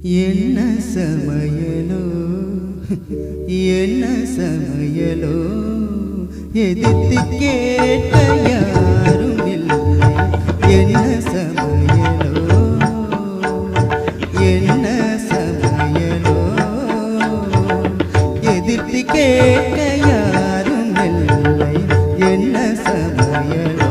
என்ன சமையலோ என்ன சமையலோ எதிர்த்து கேட்ட யாரும் இல்லை. என்ன சமையலோ என்ன சமையலோ எதிர்த்து கேட்ட யாரும் இல்லை. என்ன சமையலோ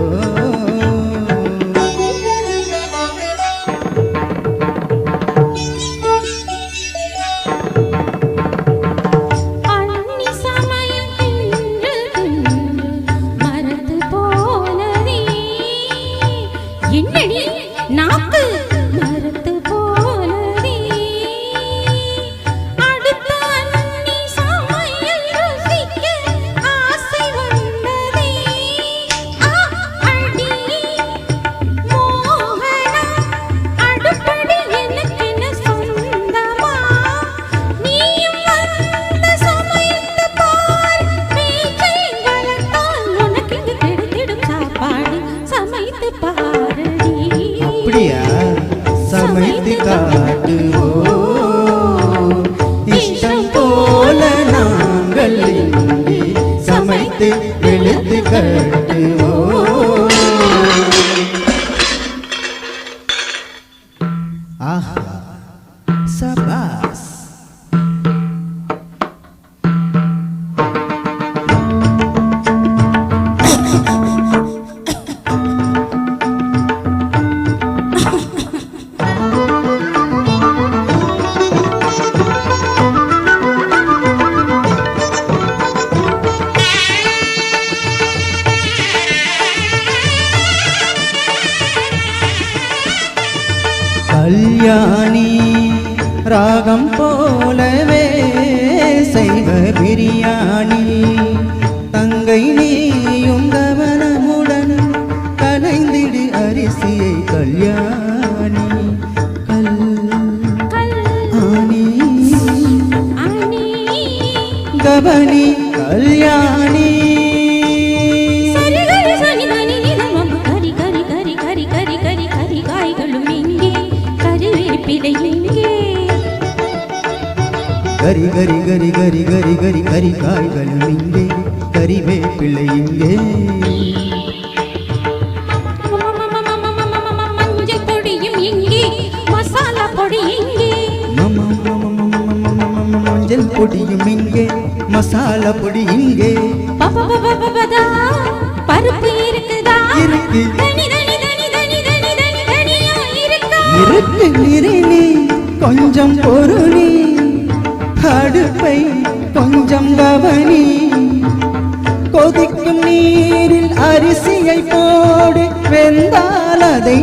சமைத்து காட்டுவோம் இஷ்டம் போல நாங்கள் இங்கே சமைத்து வெளுத்து கட்டுவோம். ஆஹா சபாஸ். கல்யாணி ராகம் போலவே செய்வ பிரியாணி தங்கை நீயும் கவனமுடன் கலைந்திடு அரிசியை கல்யாணி கல்யாணி கவனி கல்யாணி கரி கரி கரி கரி கரி கரி கரி காய்களும் இங்கே கறிவேப்பிலை இங்கே மஞ்சள் பொடியும் இங்கே மசாலா பொடி இங்கே மஞ்சள் பொடியும் இங்கே மசாலா பொடி இங்கே பருப்பு இருக்குதா இருக்கு இருக்கு நிறினி கொஞ்சம் பொருளி அடுப்பை கொஞ்சம் கவனி கொதிக்கும் நீரில் அரிசியை போடு வெந்தால் அதை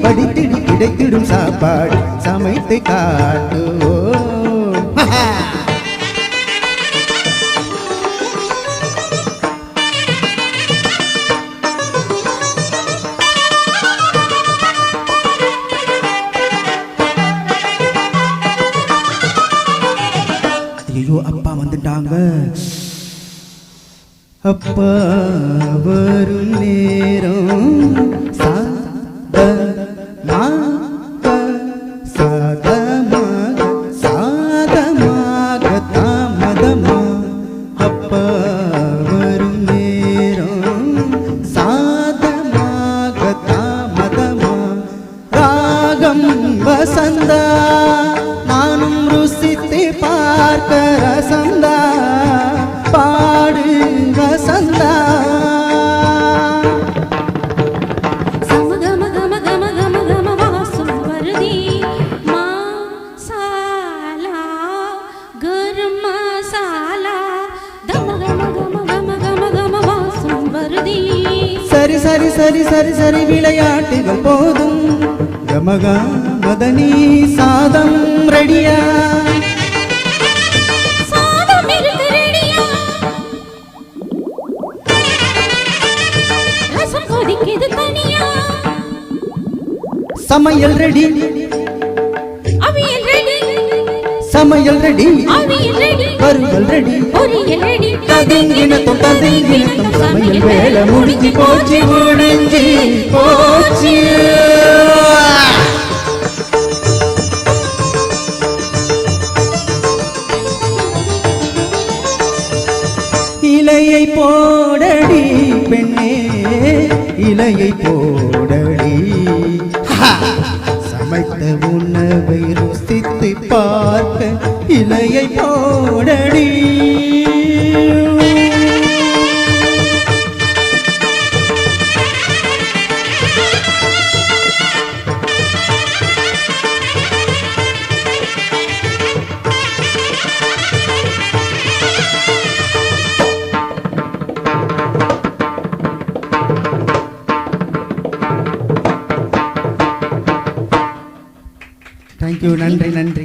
வடித்திடு கிடைத்திடும் சாப்பாடு சமைத்து காட்டுவோம். ஐயோ அப்பா வந்துட்டாங்க. அப்பா வரும் நேரம் சாதமாக தாமதமா. அப்பா வரும் நேரம் சாதமாக தாமதமா. ராகம் வசந்தா நானும் ருசித்து பார்க்க ரசந்தா பாடு வசந்தா. வாசம் வருதி மசாலா கரம் மசாலா வாசம் வருதி. சரி சரி சரி சரி சரி விளையாட்டுகள் போதும். கமகா மதனி சாதம் ரெடியா சமையல் ரெடி அவியல் ரெடி சமையல் ரெடி அவியல் ரெடி வறுவல் ரெடி பொரியல் ரெடி ததிங்கினத்தும் சமையல் வேலை முடிஞ்சு போச்சு போச்சு. இலையை போடடி சமைத்த உணவை ருசித்து பார்க்க இலையை போடடி தேங்க்யூ. நன்றி நன்றி.